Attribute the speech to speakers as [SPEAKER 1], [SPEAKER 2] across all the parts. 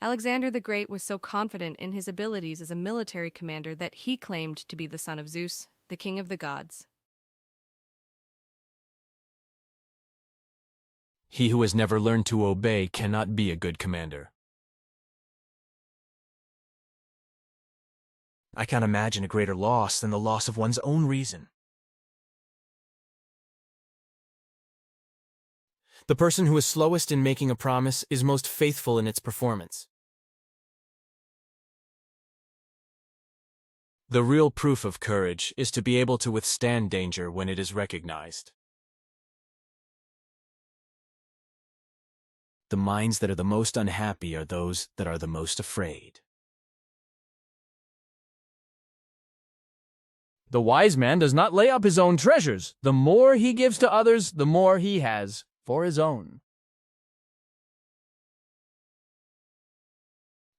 [SPEAKER 1] Alexander the Great was so confident in his abilities as a military commander that he claimed to be the son of Zeus, the king of the gods.
[SPEAKER 2] He who has never learned to obey cannot be a good commander. I can't imagine a greater loss than the loss of one's own reason. The person who is slowest in making a promise is most faithful in its performance. The real proof of courage is to be able to withstand danger when it is recognized. The minds that are the most unhappy are those that are the most afraid. The wise man does not lay up his own treasures. The more he gives to others, the more he has for his own.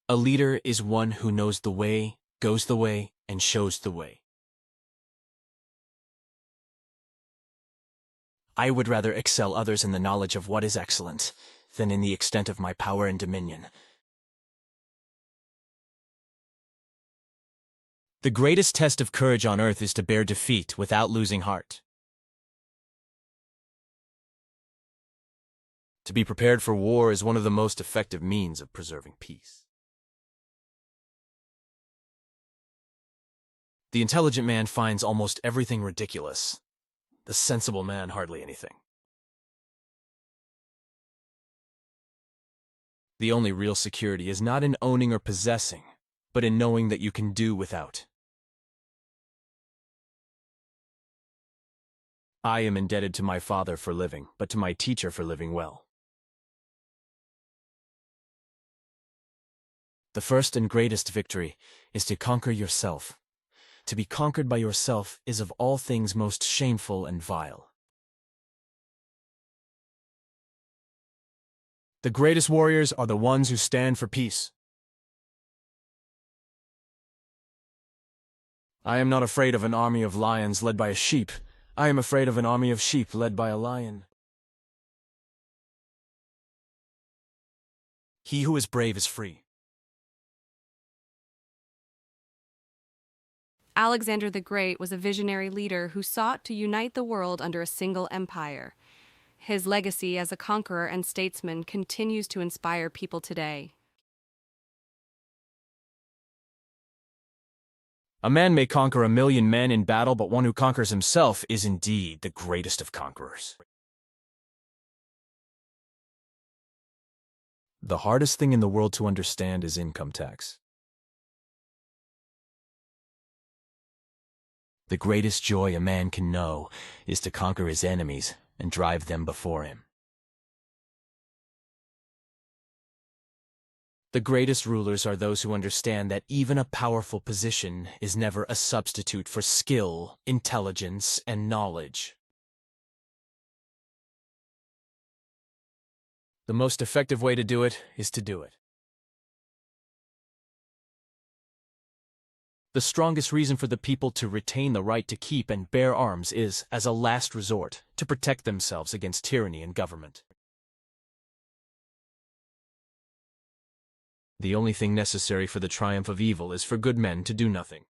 [SPEAKER 2] A leader is one who knows the way, goes the way, and shows the way. I would rather excel others in the knowledge of what is excellent than in the extent of my power and dominion. The greatest test of courage on earth is to bear defeat without losing heart. To be prepared for war is one of the most effective means of preserving peace. The intelligent man finds almost everything ridiculous. The sensible man hardly anything. The only real security is not in owning or possessing, but in knowing that you can do without. I am indebted to my father for living, but to my teacher for living well. The first and greatest victory is to conquer yourself. To be conquered by yourself is of all things most shameful and vile. The greatest warriors are the ones who stand for peace. I am not afraid of an army of lions led by a sheep. I am afraid of an army of sheep led by a lion. He who is brave is free.
[SPEAKER 1] Alexander the Great was a visionary leader who sought to unite the world under a single empire. His legacy as a conqueror and statesman continues to inspire people today.
[SPEAKER 2] A man may conquer 1,000,000 men in battle, but one who conquers himself is indeed the greatest of conquerors. The hardest thing in the world to understand is income tax. The greatest joy a man can know is to conquer his enemies and drive them before him. The greatest rulers are those who understand that even a powerful position is never a substitute for skill, intelligence, and knowledge. The most effective way to do it is to do it. The strongest reason for the people to retain the right to keep and bear arms is, as a last resort, to protect themselves against tyranny and government. The only thing necessary for the triumph of evil is for good men to do nothing.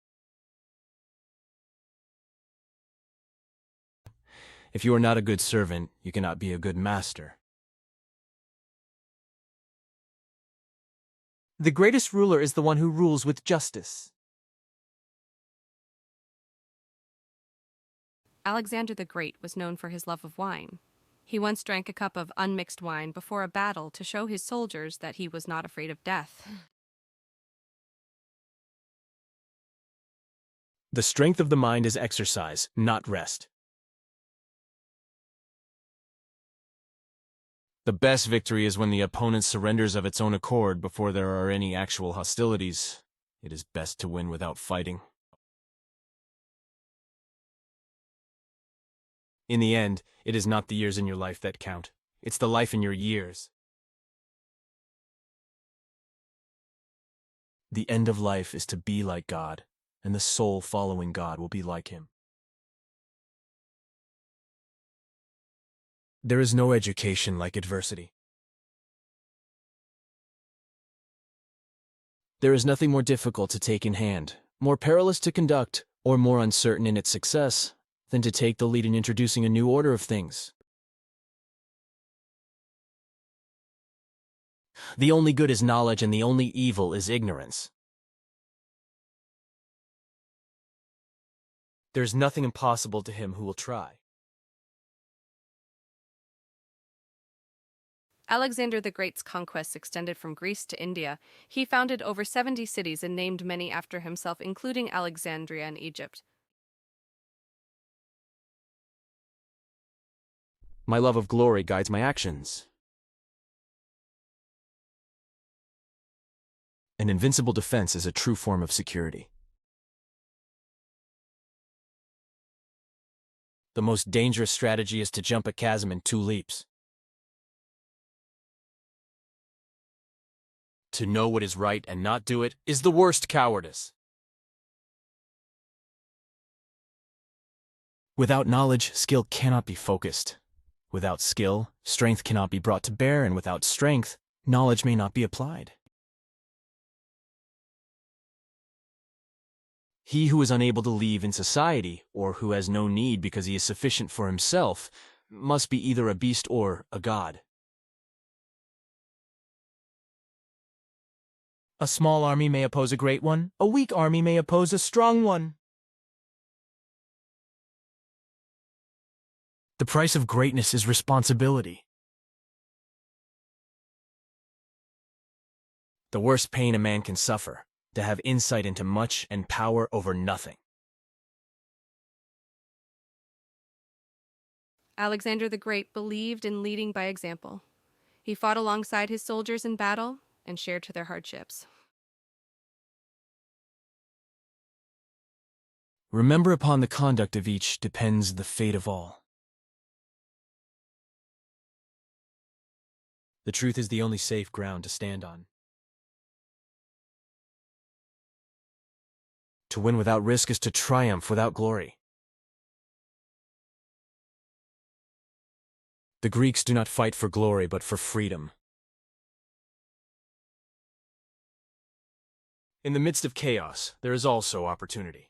[SPEAKER 2] If you are not a good servant, you cannot be a good master. The greatest ruler is the one who rules with justice.
[SPEAKER 1] Alexander the Great was known for his love of wine. He once drank a cup of unmixed wine before a battle to show his soldiers that he was not afraid of death.
[SPEAKER 2] The strength of the mind is exercise, not rest. The best victory is when the opponent surrenders of its own accord before there are any actual hostilities. It is best to win without fighting. In the end, it is not the years in your life that count. It's the life in your years. The end of life is to be like God, and the soul following God will be like Him. There is no education like adversity. There is nothing more difficult to take in hand, more perilous to conduct, or more uncertain in its success than to take the lead in introducing a new order of things. The only good is knowledge, and the only evil is ignorance. There is nothing impossible to him who will try.
[SPEAKER 1] Alexander the Great's conquests extended from Greece to India. He founded over 70 cities and named many after himself, including Alexandria in Egypt.
[SPEAKER 2] My love of glory guides my actions. An invincible defense is a true form of security. The most dangerous strategy is to jump a chasm in 2 leaps. To know what is right and not do it is the worst cowardice. Without knowledge, skill cannot be focused. Without skill, strength cannot be brought to bear, and without strength, knowledge may not be applied. He who is unable to leave in society, or who has no need because he is sufficient for himself, must be either a beast or a god. A small army may oppose a great one. A weak army may oppose a strong one. The price of greatness is responsibility. The worst pain a man can suffer, to have insight into much and power over nothing.
[SPEAKER 1] Alexander the Great believed in leading by example. He fought alongside his soldiers in battle and shared to their hardships.
[SPEAKER 2] Remember, upon the conduct of each depends the fate of all. The truth is the only safe ground to stand on. To win without risk is to triumph without glory. The Greeks do not fight for glory, but for freedom. In the midst of chaos, there is also opportunity.